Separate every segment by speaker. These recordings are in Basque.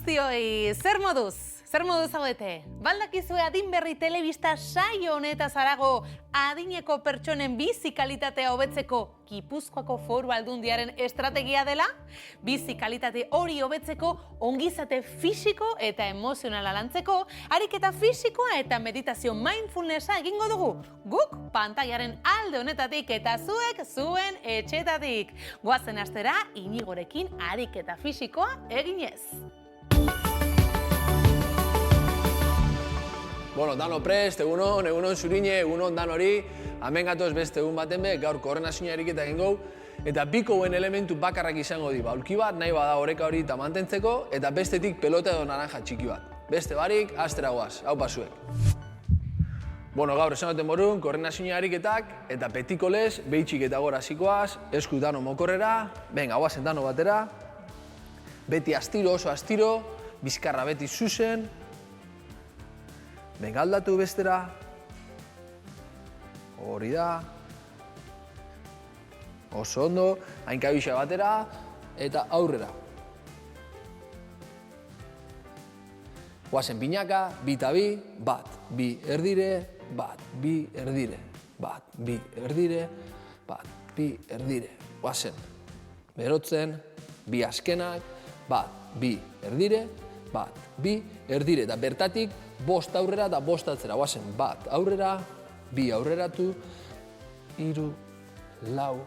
Speaker 1: guztioi, zer moduz? Zer moduz zaudete? Baldakizue Adin Berri telebista saio honetaz harago adineko pertsonen bizi kalitatea hobetzeko Gipuzkoako Foru Aldundiaren estrategia dela? Bizi kalitate hori hobetzeko ongizate fisiko eta emozionala lantzeko, ariketa fisikoa eta meditazio mindfulnessa egingo dugu. Guk pantailaren alde honetatik eta zuek zuen etxetatik. Goazen astera Inigorekin ariketa fisikoa eginez.
Speaker 2: Bueno, dano prest, egunon zurine, egunon dan hori, hemen gatoz beste egun baten be, gaur koordinazioa ariketa egingo, eta bikoen elementu bakarrak izango di, aulki bat, nahi bada oreka hori eta mantentzeko, eta bestetik pelota edo naranja txiki bat. Beste barik, astera goaz, hau pasuek. Bueno, gaur esan duten borun, koordinazioa ariketak, eta betiko lez, behitxik eta gora zikoaz, esku dano mokorrera, venga, guazen dano batera, beti astiro, oso astiro, bizkarra beti zuzen, venga, aldatu bestera, hori da, oso ondo, hainkabixa batera, eta aurrera. Guazen pinaka, bi eta bi, bat, bi erdire, bat, bi erdire, bat, bi erdire, bat, bi erdire. Guazen, berotzen, bi azkenak, bat, bi erdire, bat, bi erdire, eta bertatik, bost aurrera eta bost atzera. Guazen, bat aurrera, bi aurreratu, hiru, lau,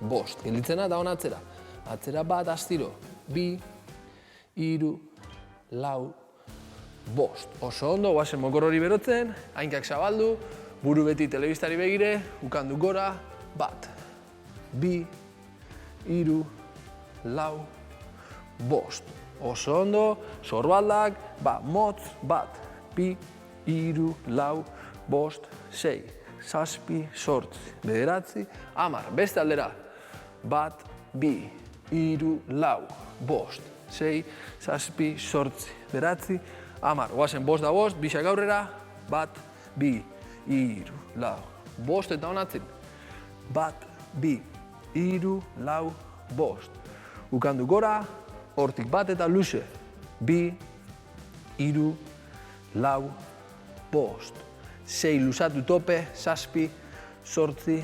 Speaker 2: bost. Gelditzena da hona atzera. Atzera bat astiro, bi, hiru, lau, bost. Oso ondo, guazen mokor hori berotzen, hainkak zabaldu, buru beti telebistari begire, ukandu gora, bat, bi, hiru, lau, bost. Oso ondo, sorbaldak, motz, bat, bi, hiru, lau, bost, sei, zazpi, sortzi, bederatzi, hamar. Beste aldera, bat, bi, hiru, lau, bost, sei, zazpi, sortzi, bederatzi, hamar. Goazen bost da bost, bisak aurrera, bat, bi, hiru, lau, bost eta honatzen. Bat, bi, hiru, lau, bost. Ukandu gora, hortik bat eta luze, bi, hiru, lau, bost. Sei luzatu tope, zazpi, sortzi,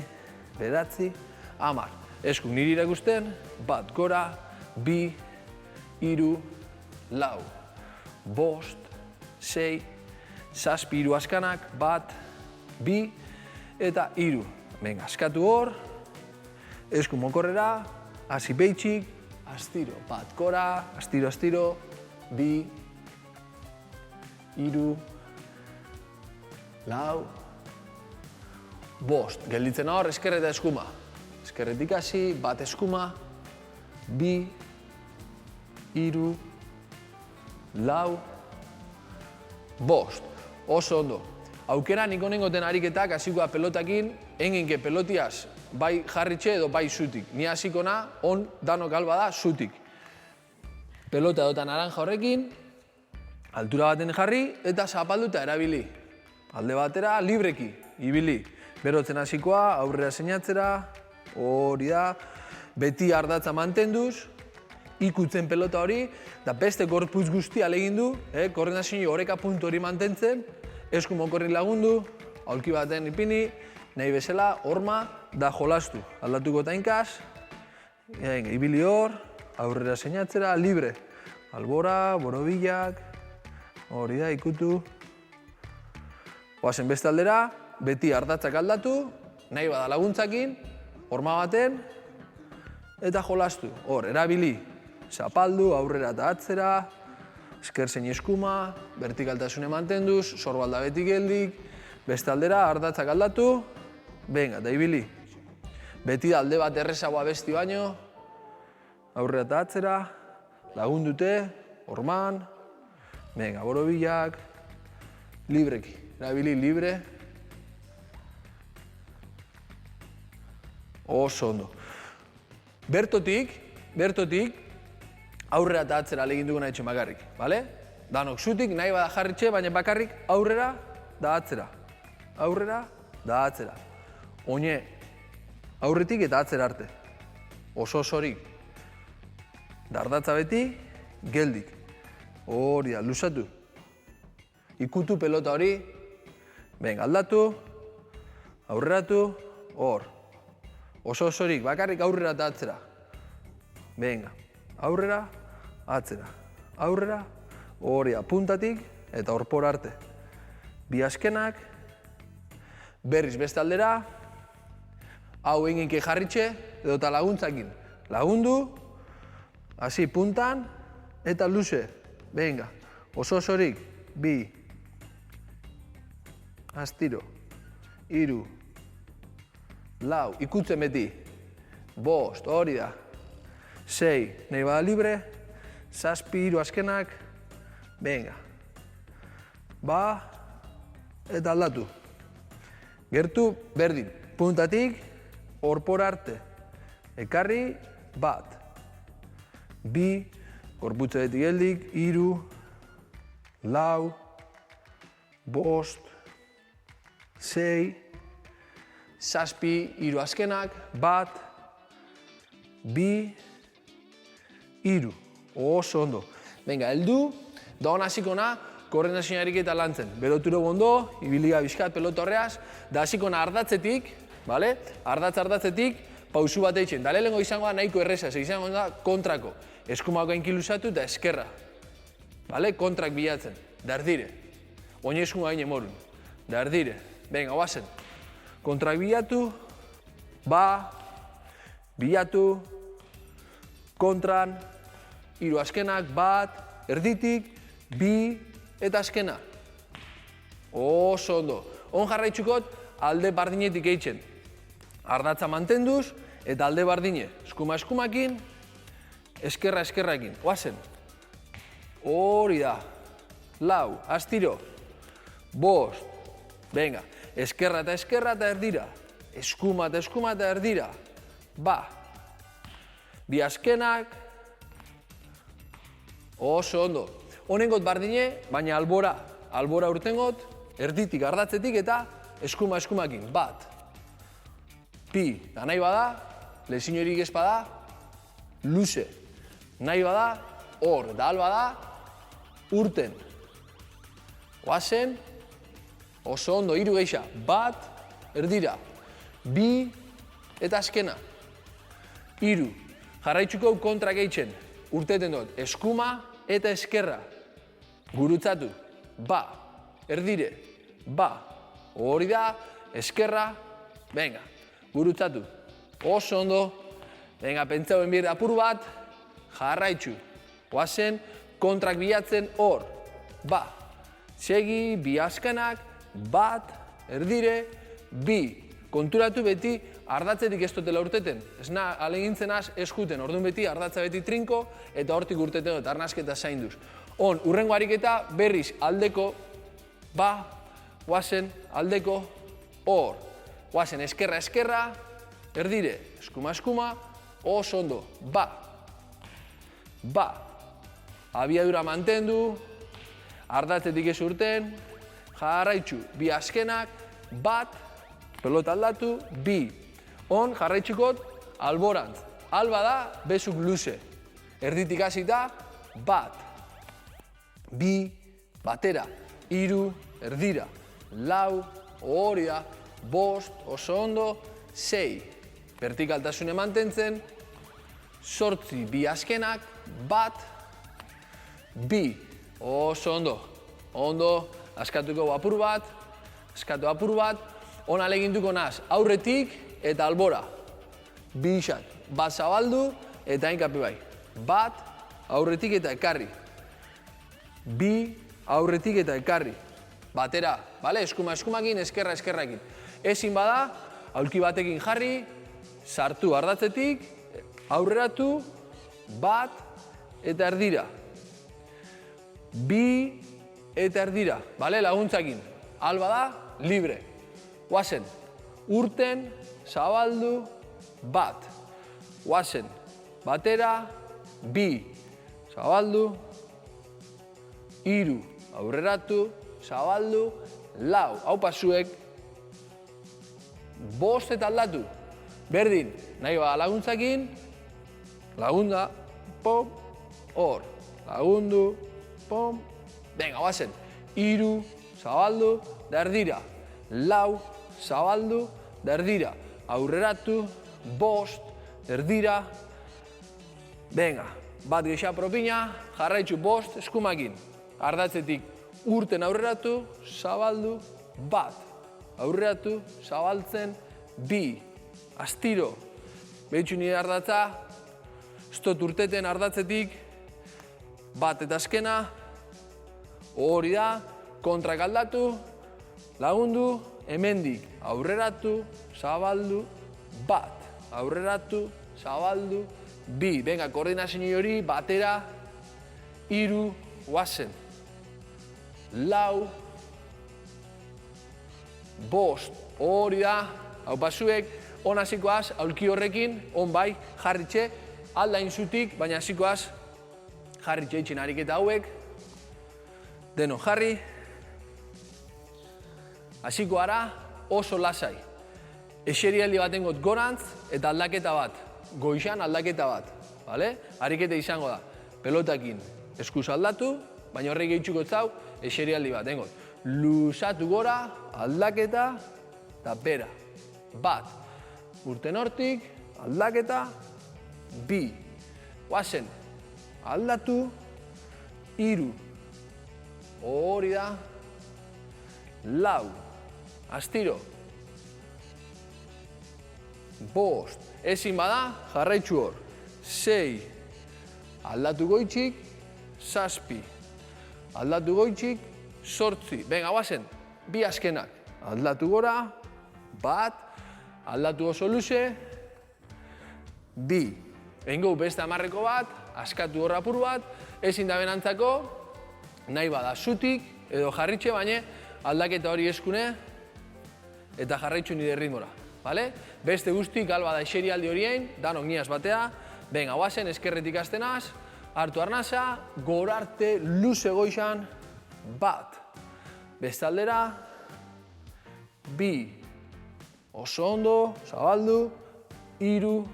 Speaker 2: bederatzi, hamar. Esku niri irakusten, bat gora, bi, hiru, lau, bost, sei, zazpi, hiru askanak, bat, bi, eta hiru. Venga, askatu hor, esku mokorrera, hasi behitxik, astiro, bat gora, astiro, astiro, bi, hiru, lau, bost. Gelditzen hor, eskerre eta eskuma. Eskerretik hasi, bat eskuma, bi, hiru, lau, bost. Oso ondo. Aukera nik honengoten ariketak hasikoa pelotakin, enginke pelotiaz bai jarritxe edo bai zutik. Ni hasikona, on danok alba da zutik. Pelota edota naranja horrekin, altura baten jarri eta zapalduta erabili. Alde batera, libreki, ibili. Berotzen hasikoa, aurrera seinatzera, hori da, beti ardatza mantenduz, ikutzen pelota hori, eta beste gorputz guztia alegin du, koordinazio oreka puntu hori mantentzen, esku mokorri lagundu, aulki baten ipini, nahi bezala, horma, da jolastu. Aldatuko tainkaz, ibili hor, aurrera seinatzera, libre. Albora, borobilak, hori da, ikutu. Oazen beste aldera, beti ardatzak aldatu, nahi bada laguntzakin, horma baten, eta jolastu. Hor, erabili, zapaldu, aurrera eta atzera, esker zein eskuma, vertikaltasune mantenduz, sorbalda beti geldik, beste aldera, ardatzak aldatu, venga, eta ibili. Beti alde bat errezagoa besti baino, aurrera eta atzera, lagundute, horman, venga, borobilak, libreki, erabili libre, oso ondo. Bertotik, aurrera eta atzera leginduko nahi txen bakarrik, bale? Danok zutik, nahi bada jarritxe, baina bakarrik aurrera da atzera. Aurrera da atzera. Oine, aurretik eta atzera arte. Oso osorik. Dardatza beti, geldik. hori da, luzatu. Ikutu pelota hori, venga, aldatu, aurreratu, hor. Oso osorik, bakarrik aurrera eta atzera. Venga, aurrera, atzera, aurrera, hori da, puntatik eta orpor arte. Bi azkenak, berriz beste aldera, hau eginke jarritxe, edo eta laguntzakin. Lagundu, hasi puntan, eta luze. Venga, oso osorik, bi, astiro, hiru, lau, ikutzen beti, bost, hori da, sei, nahi bada libre, zazpi, hiru azkenak, venga, ba, eta aldatu. Gertu, berdin, puntatik, orpor arte, ekarri, bat, bi, gorputzetik geldik, hiru, lau, bost, sei, zazpi, hiru azkenak, bat, bi, hiru. Oso ondo. Venga, heldu, da hona hasiko na, koordinazio ariketa lantzen. Beloturo ondo, ibiliga bizkat pelota horreaz, da hasiko na ardatzetik, vale? Ardatzetik, pausu bat eitzen. Da lehenengo izango da nahiko erreza, izango da kontrako. Eskumako gainki luzatu eta eskerra. Vale? Kontrak bilatzen. Da erdire. Oin eskuma gaine morun. Da erdire. Venga, oazen. Kontrak bilatu, ba, bilatu, kontran, hiru azkenak, bat, erditik, bi, eta azkena. Oso ondo. On jarraitxukot, alde bardinetik eitzen. Ardatza mantenduz, eta alde bardine. Eskuma-eskumakin, eskerra-eskerrakin. Oazen. Hori da. Lau, astiro. Bost. Venga. Eskerra eta erdira. Eskuma eta erdira. Ba. Bi azkenak. Oso ondo. Honengot bardine, baina albora. Albora urtengot, erditik, ardatzetik eta eskuma-eskumakin. Bat. Pi. Da nahi bada, lezin horik ez bada, luze. Nahi bada, hor. Da alba da, urten. Oazen. Oso ondo, hiru geixa. Bat, erdira. Bi, eta azkena. Hiru. Jarraitzuko kontra gehitzen. Urteten dut, eskuma eta eskerra. Gurutzatu. Ba, erdire. Ba. Hori da, eskerra. Venga, gurutzatu. Oso ondo. Venga, pentsauen bir apur bat. Jarraitzu. Oazen, kontrak bilatzen hor. Ba. Segi, bi azkenak. Bat, erdire, bi. Konturatu beti ardatzetik ez dutela urteten. Ez na, alegintzen az, eskuten. Orduan beti ardatza beti trinko eta hortik urteten dut, arnasketa zainduz. On, urrengo ariketa berriz aldeko, ba, oazen, aldeko, hor. Oazen, eskerra, erdire, eskuma, oso ondo, ba. Ba. Abiadura mantendu, ardatzetik ez urten, jarraitzu, bi azkenak, bat, pelota aldatu, bi. On, jarraitxukot, alborantz. Alba da, bezuk luze. Erditik hasita, bat. Bi, batera. Hiru, erdira. Lau, hori da. Bost, oso ondo, sei. Vertikaltasune mantentzen. Zortzi, bi azkenak, bat. Bi, oso ondo. Ondo, askatuko apur bat. Askatu apur bat. Ona leginduko naz, aurretik eta albora. Bi isak, bat zabaldu eta hainkapi bai. Bat, aurretik eta ekarri. Bi, aurretik eta ekarri. Batera, bale? Eskuma-eskumakin, eskerra-eskerrakin. Ezin bada, aulki batekin jarri, sartu ardatzetik, aurreratu, bat eta erdira. Bi eta erdira, bale? Laguntzakin. Alba da, libre. Oazen, urten, zabaldu, bat. Oazen, batera, bi. Zabaldu, hiru. Aurreratu, zabaldu, lau. Hau pasuek, bost eta aldatu. Berdin, nahi bada laguntzakin, lagunda, pop, hor. Lagundu, pom. Venga, guazen. 3, zabaldu, da erdira. 4, zabaldu, da erdira. Aurreratu, 5, erdira. Venga, bat gehiago propina, jarraitzu 5, eskumakin. Ardatzetik urten aurreratu, zabaldu, 1. Aurreratu, zabaltzen, 2. Astiro. Behitxu nire ardatza, stot urteten ardatzetik, 1 eta azkena, hori da, kontrak aldatu, lagundu, hemendik, aurreratu, zabaldu, 1. Aurreratu, zabaldu, 2. Venga, koordinazio hori, batera, 3, guazen. 4, 5, hori da, hau pasuek, on hasikoaz, aulki horrekin, on bai, jarritxe, aldain zutik, baina hasikoaz, jarritxe itxen ariketa hauek, deno jarri, hasiko ara oso lasai. Eserialdi baten got gorantz eta aldaketa bat, goixan aldaketa bat, bale? Ariketa izango da, pelotakin eskuz aldatu, baina horrek gehitxuko zau, eserialdi bat, dengot. Luzatu gora, aldaketa, eta bera. 1. Urten hortik, aldaketa, 2. Guazen, aldatu, 3. Hori da, 4. Astiro. 5. Ezin bada, jarraitzu hor. 6. Aldatu goitxik, 7. Aldatu goitxik, 8. Venga, guazen, 2 azkenak. Aldatu gora, 1. Aldatu oso luze, 2. Eingo beste 10 bat, askatu horra apur bat, ezin da benantzako, nahi bada zutik edo jarritxe, baina aldaketa hori eskune eta jarraitzu nire ritmora. Vale? Beste guztik alba da eserialdi horien, danok niaz batea, venga, guazen, eskerretik aztenaz, hartu arnaza, gorarte, luze goizan, 1. Beste aldera, 2. Oso ondo, zabaldu, 3.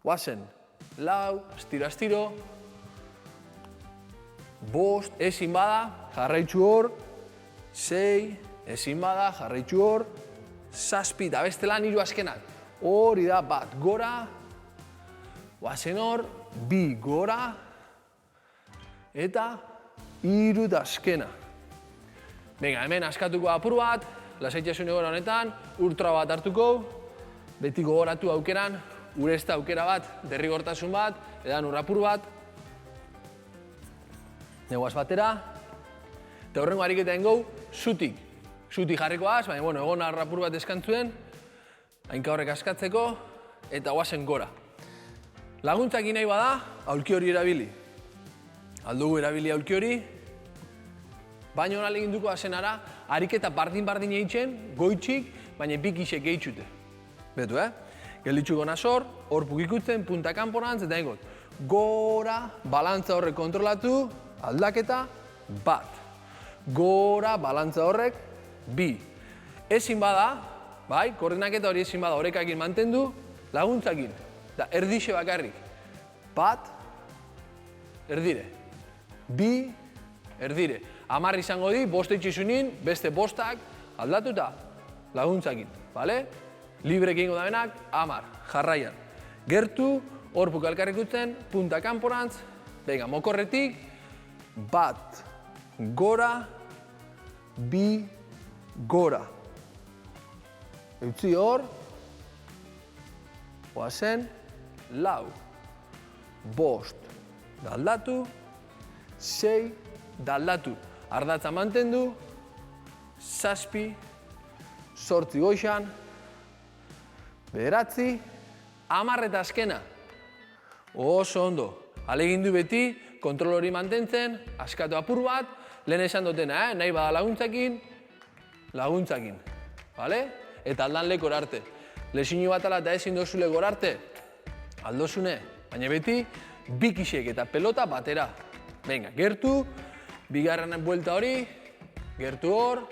Speaker 2: Guazen, 4, astiro, 5, ezin bada, jarraitzu hor, 6, ezin bada, jarraitzu hor, 7, eta bestela 3 azkenak. Hori da, 1 gora, guazen hor, 2 gora, eta 3 da azkena. Venga, hemen askatuko apur bat, lasaitasun egora honetan, ultra bat hartuko, beti gogoratu aukeran, urezta aukera bat, derrigortasun bat, edan urrapur bat, negoaz batera, eta horrengo ariketa engau, zutik jarrikoaz, baina, bueno, egon arrapur bat eskantzuen, hainka horrek askatzeko, eta guazen gora. Laguntzak nahi bada, aulki hori erabili. Aldugu erabili aulki hori, baina hona leginduko azenara, ariketa bardin eitzen, goitxik, baina bikisek eitzute. Betu, Gelditzuko nazor, hor pukikutzen, punta kanporantz, eta ingot. Gora, balantza horrek kontrolatu, aldaketa, 1. Gora, balantza horrek, 2. Ezin bada, bai, koordinaketa hori ezin bada, horrekakin mantendu, laguntzakin, eta erdixe bakarrik. 1, erdire. 2, erdire. 10 izango di, 5 itxizunin, beste 5 aldatuta laguntzakin, bale? Librek egingo da benak, 10, jarraian. Gertu, hor pukalkarrikutzen, punta kanporantz, venga, mokorretik, 1, gora, 2, gora. Eutzi hor, oazen, 4, 5, daldatu, 6, daldatu. Ardatza mantendu, 7, 8 goixan, 9, 10 eta azkena. Oso ondo. Alegindu beti, kontrol hori mantentzen, askatu apur bat, lehen esan dutena, nahi bada laguntzakin. Vale? Eta aldan lekor arte. Lesinu bat ala eta ezin dozule gorarte, aldozune, baina beti, bikisek eta pelota batera. Venga, gertu, bigarren buelta hori, gertu hor,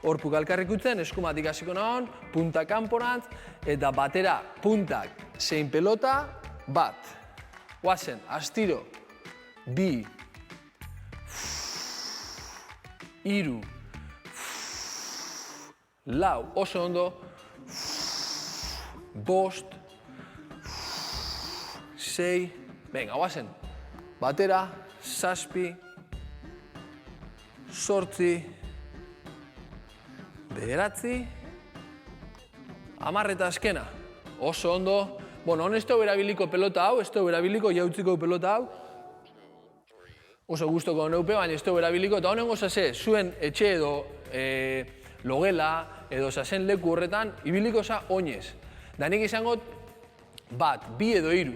Speaker 2: hor pukalkarrikutzen, eskumatik hasiko nahon, punta kanporantz, eta batera puntak zein pelota, 1. Guazen, astiro, 2, 3, 4, oso ondo, 5, 6, venga, guazen, batera, 7, 8, 9, 10 eta azkena. Oso ondo. Bueno, hon ez dugu erabiliko pelota hau, ez dugu erabiliko jautziko pelota hau. Oso gustoko neupe, baina ez dugu erabiliko. Eta honengo zase, zuen etxe edo logela edo zazen leku horretan, ibiliko za oinez. Da nik izango bat, bi edo hiru.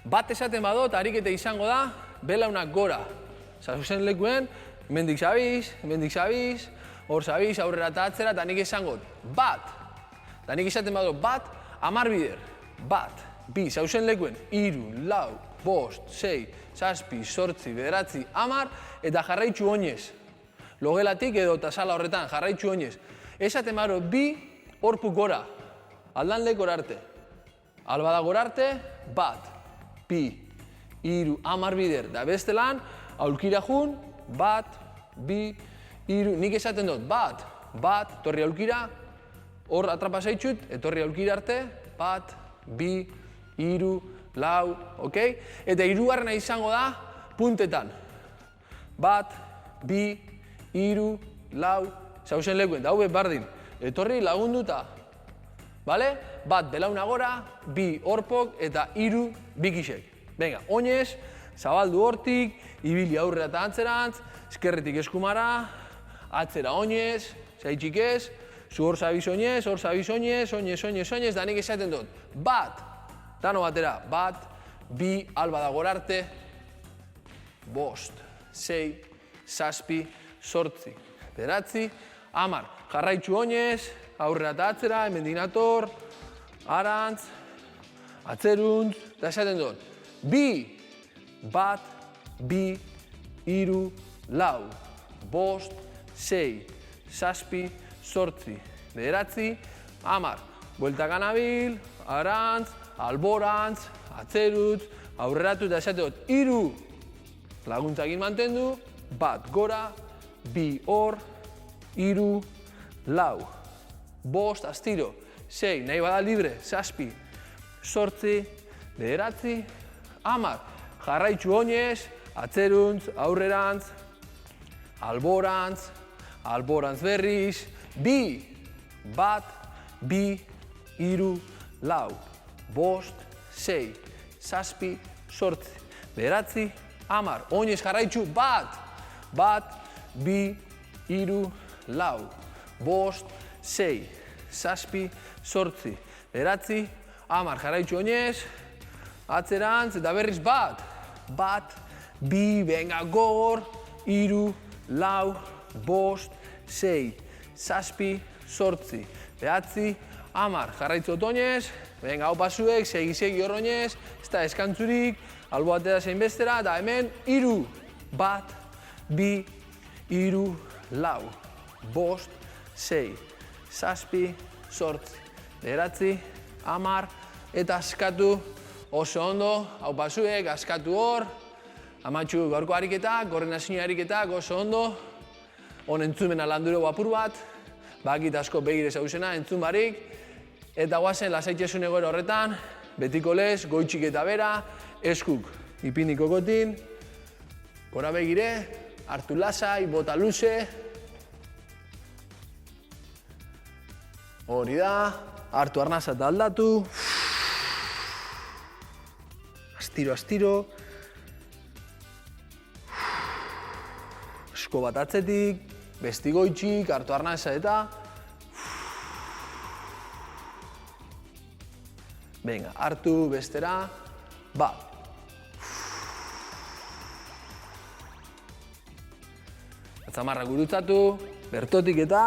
Speaker 2: Bat esaten badot, ariketa izango da, belaunak gora. Zazen lekuen, mendik zabiz, hor zabiz, aurrera eta atzera, eta nik izango bat. Da nik izaten badot bat, 10 bider. Bat, bi, zauzen lekuen, 3, 4, 5, 6, 7, 8, 9, 10, eta jarraitzu oinez. Logelatik edo eta sala horretan, jarraitzu oinez. Esaten badot bi, horpu gora. Aldan lekor arte. Albada gora arte, bat, bi, 3, 10 bider. Da beste lan, aulkira jun, bat, bi, 3, nik esaten dut, bat, torri aulkira, hor atrapa zaitxut, etorri aulkira arte, bat, bi, 3, 4, ok? Eta hirugarrena izango da puntetan. Bat, bi, 3, 4, zauzen lekuen, da hau bardin. Etorri lagunduta, bale? Bat belauna gora, bi horpok eta 3 bikisek. Venga, oinez, zabaldu hortik, ibili aurrera eta antzerantz, eskerretik eskumara, atzera oinez, zaitxik ez, zu hor zabiz oinez, oinez, da nik esaten dut. Bat, dano batera, bat, bi, alba da gora arte, 5, 6, 7, 8, 9, 10, jarraitzu oinez, aurrera eta atzera, emendinator, arantz, atzeruntz, da esaten dut. Bi, bat, bi, 3, 4, 5, 6, 7, 8, 9, 10, buelta ganabil, arantz, alborantz, atzerutz, aurreratu eta esate dut, 3 laguntzakin mantendu, bat gora, bi hor, 3, 4, 5, astiro, 6, nahi bada libre, 7, 8, 9, 10, jarraitzu oinez, atzeruntz, aurrerantz, alborantz, alborantz berriz, bi, bat, bi, 3, 4, 5, 6, 7, 8, 9, 10, oinez jarraitzu bat, bi, 3, 4, 5, 6, 7, 8, 9, 10, jarraitzu oinez, atzerantz eta berriz bat, bi, venga, gogor, 3, 4, 5, 6, 7, 8, 9, 10, jarraitzu oinez, venga, hau pasuek, segi hor oinez, ez da eskantzurik, albo atera zein bestera, eta hemen, 3, bat, bi, 3, 4, 5, 6, 7, 8, 9, 10, eta askatu oso ondo, hau pasuek, askatu hor, amatxu gaurko ariketak, koordinazio ariketak oso ondo, hon entzumena landuro apur bat, bakit asko begire zauzena, entzun barik, eta guazen lasaitxesun egoera horretan, betiko lez, goitxik eta bera, eskuk ipiniko gotin, gora begire, hartu lasai, bota luze, hori da, hartu arnasa eta aldatu, astiro, esko bat atzetik, besti goitxik, hartu arnasa eta, venga, hartu, bestera, bat. Atzamarra gurutzatu, bertotik eta,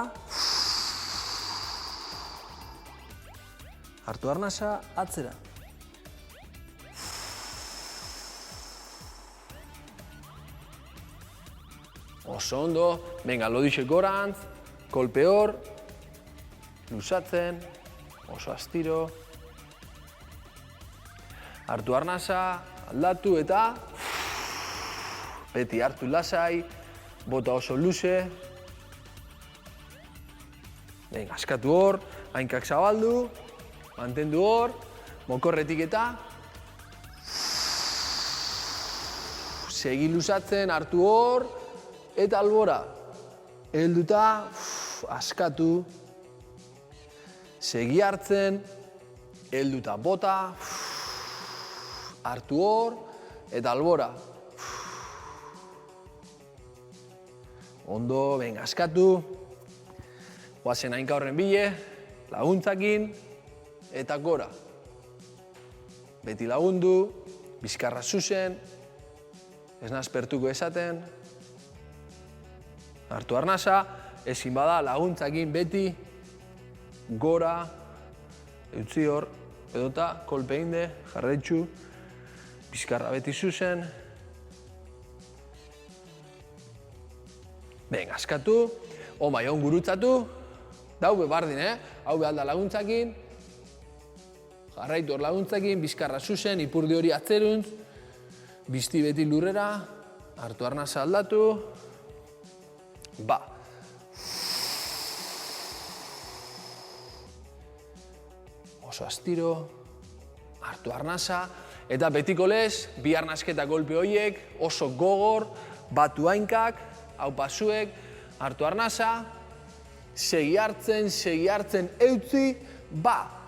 Speaker 2: hartu arnasa, atzera. Oso ondo, venga, lodixek gorantz, kolpe hor, luzatzen, oso astiro, hartu arnasa, aldatu eta beti hartu lasai, bota oso luze. Venga, askatu hor, hainkak zabaldu, mantendu hor, mokorretik eta. Segi luzatzen, hartu hor, eta albora. Helduta, askatu. Segi hartzen, helduta bota, hartu hor, eta albora. Ondo, venga, askatu. Guazen hainka horren bile, laguntzakin, eta gora. Beti lagundu, bizkarra zuzen, ez nazpertuko esaten. Hartu arnasa, ezin bada laguntzakin beti, gora, eutzi hor, edota kolpe inde, jarraitzu, bizkarra beti zuzen. Venga, askatu, omai on gurutzatu, daube bardin, hau behar da laguntzakin, jarraitu hor laguntzakin, bizkarra zuzen, ipurdi hori atzeruntz, bizti beti lurrera, hartu arnasa aldatu, ba. Oso astiro, hartu arnasa, eta betiko lez, bi arnasketa golpe horiek, oso gogor, batu hainkak, hau pasuek, hartu arnasa, segi hartzen, eutzi, ba.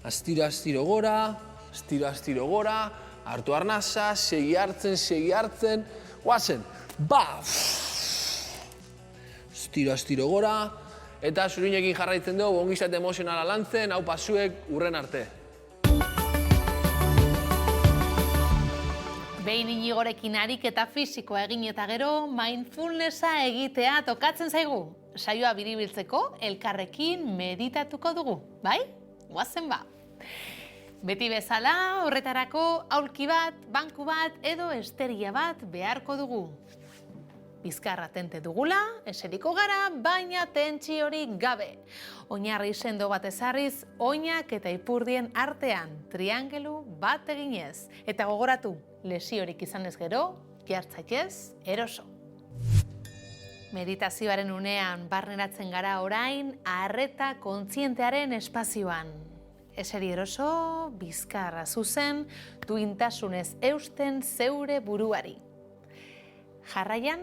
Speaker 2: Astiro gora, hartu arnasa, segi hartzen, guazen, ba. Astiro gora, eta zurinekin jarraitzen dugu, ongizate emozionala lantzen, hau pasuek urren arte.
Speaker 1: Behin Inigorekin ariketa fisikoa egin eta gero, mindfulnessa egitea tokatzen zaigu. Saioa biribiltzeko, elkarrekin meditatuko dugu, bai? Guazen ba. Beti bezala, horretarako aulki bat, banku bat edo esteria bat beharko dugu. Bizkarra tente dugula, eseriko gara, baina tentsiorik gabe. Oinarri sendo bat ezarriz, oinak eta ipurdien artean, triangelu bat eginez. Eta gogoratu, lesiorik izan ez gero, jartzaitez eroso. Meditazioaren unean barneratzen gara orain, arreta kontzientearen espazioan. Eseri eroso, bizkarra zuzen, duintasunez eusten zeure buruari. Jarraian,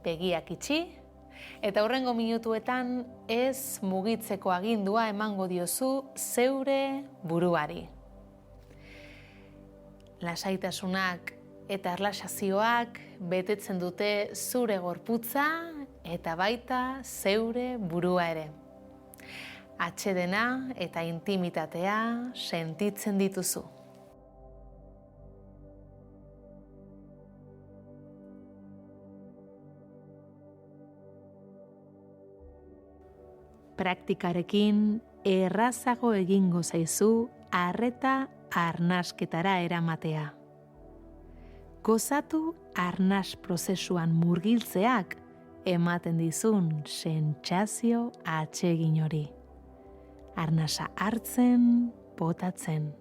Speaker 1: begiak itxi, eta hurrengo minutuetan ez mugitzeko agindua emango diozu zeure buruari. Lasaitasunak eta erlaxazioak betetzen dute zure gorputza eta baita zeure burua ere. Atsedena eta intimitatea sentitzen dituzu. Praktikarekin errazago egingo zaizu arreta arnasketara eramatea. Gozatu arnas prozesuan murgiltzeak ematen dizun sentsazio atsegin hori. Arnasa hartzen, botatzen.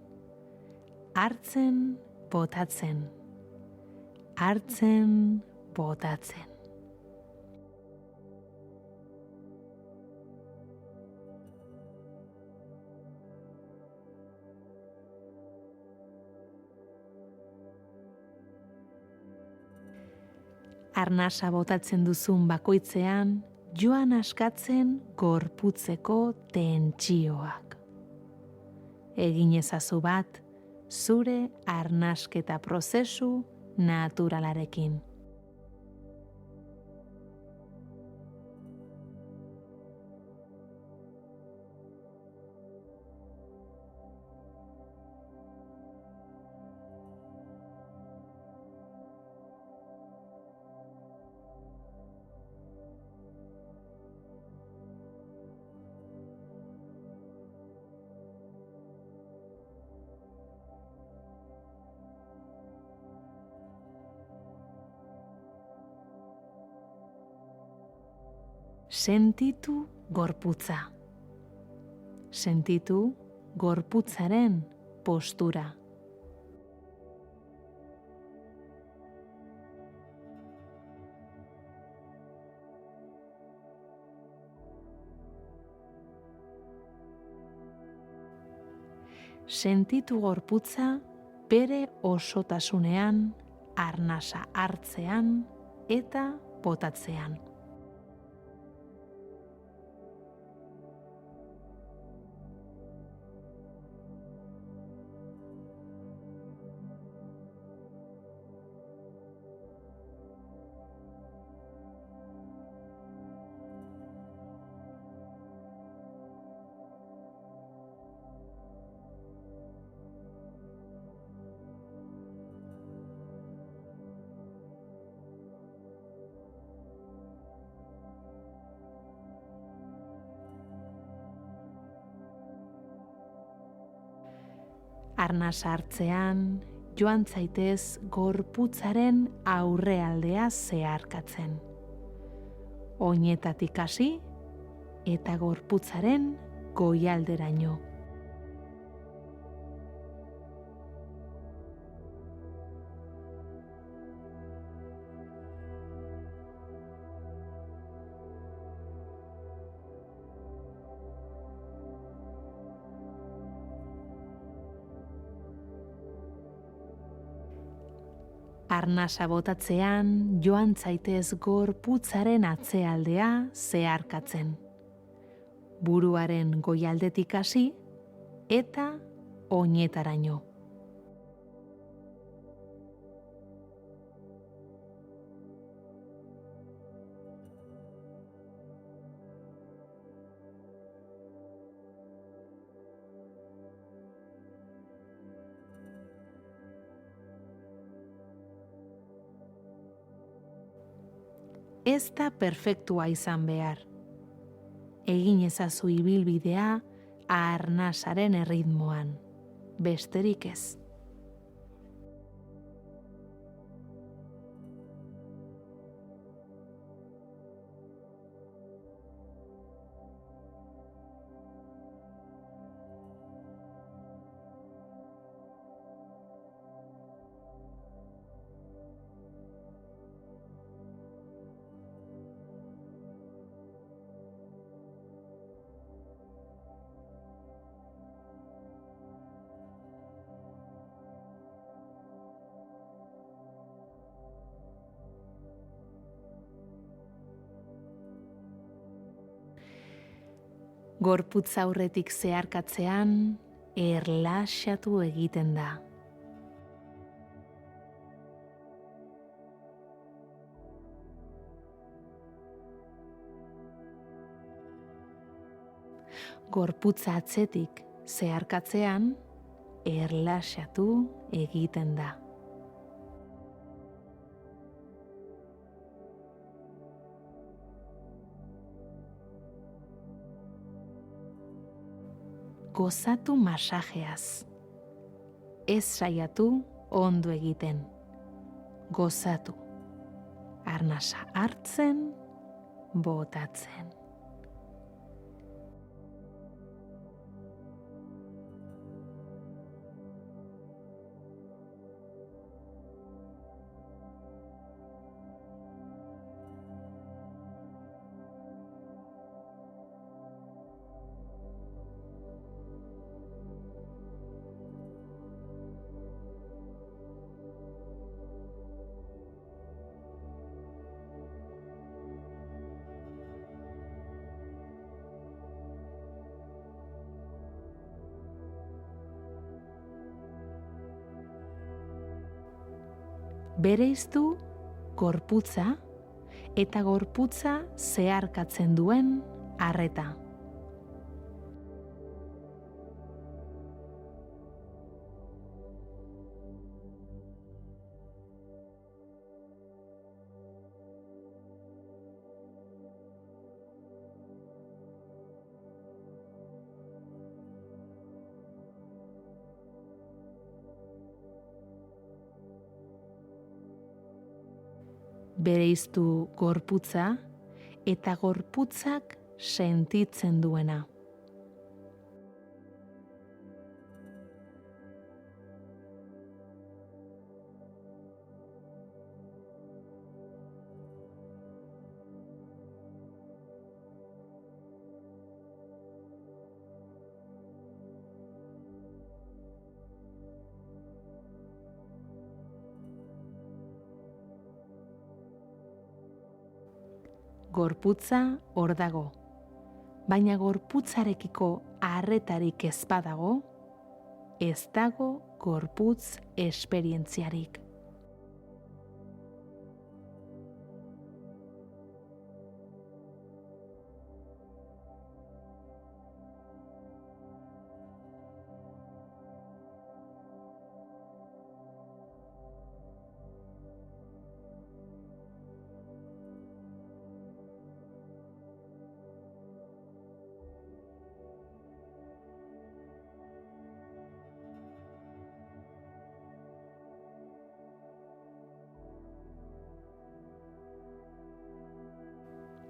Speaker 1: Hartzen, botatzen. Hartzen, botatzen. Arnasa botatzen duzun bakoitzean, joan askatzen gorputzeko tentsioak. Egin ezazu bat, zure arnasketa prozesu naturalarekin. Sentitu gorputza. Sentitu gorputzaren postura. sentitu gorputza bere osotasunean, arnasa hartzean eta botatzean. Arnasa hartzean, joan zaitez gorputzaren aurrealdea zeharkatzen. Oinetatik hasi eta gorputzaren goialderaino. Arnasa botatzean joan zaitez gorputzaren atzealdea zeharkatzen. Buruaren goialdetik hasi eta oinetaraino. Ez da perfektua izan behar. Egin ezazu ibilbidea arnasaren erritmoan, besterik ez. Gorputz aurretik zeharkatzean, erlaxatu egiten da. Gorputza atzetik zeharkatzean, erlaxatu egiten da. Gozatu masajeaz. Ez saiatu ondo egiten. Gozatu. Arnasa hartzen, botatzen. Bereiztu gorputza eta gorputza zeharkatzen duen arreta. Bereiztu gorputza eta gorputzak sentitzen duena. gorputza hor dago, baina gorputzarekiko arretarik ez badago, ez dago gorputz esperientziarik.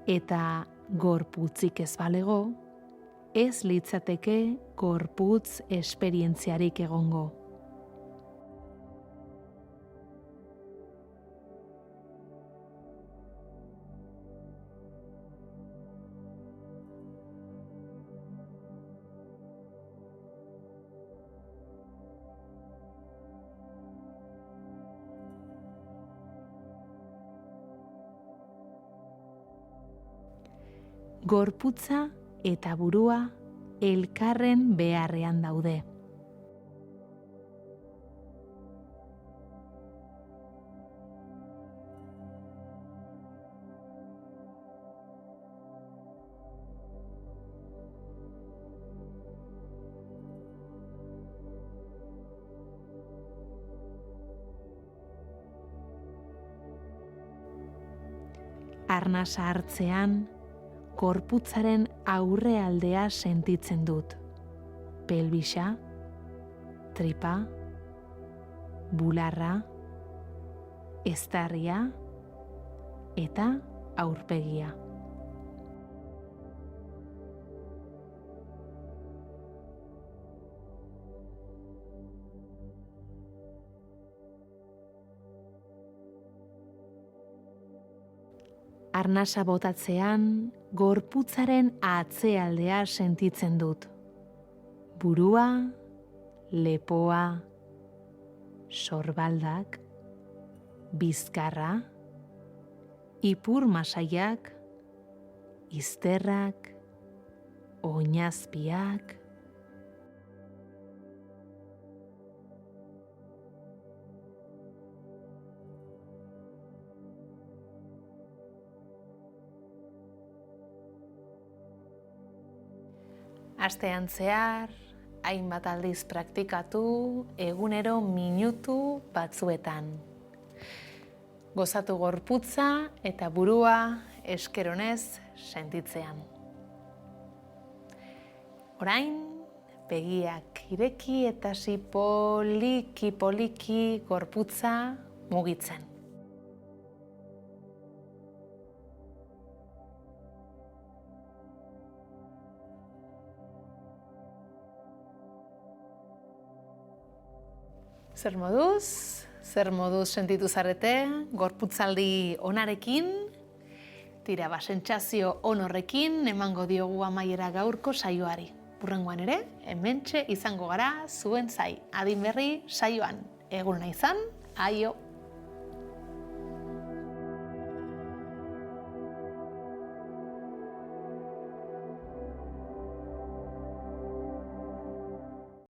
Speaker 1: Eta gorputzik ez balego, ez litzateke gorputz esperientziarik egongo. Gorputza eta burua elkarren beharrean daude. Arnasa hartzean, gorputzaren aurrealdea sentitzen dut. Pelbisa, tripa, bularra, eztarria eta aurpegia. Arnasa botatzean, gorputzaren atzealdea sentitzen dut. Burua, lepoa, sorbaldak, bizkarra, ipur masaiak, izterrak, oinazpiak, astean zehar, hainbat aldiz praktikatu, egunero minutu batzuetan. Gozatu gorputza eta burua eskeronez sentitzean. Orain, begiak ireki eta hasi poliki gorputza mugitzen. Zer moduz sentitu zarete, gorputzaldi onarekin, tira sentsazio on horrekin emango diogu amaiera gaurko saioari. Hurrengoan ere, hementxe izango gara zuen zai, adin berri saioan. Egun nahi izan, aio!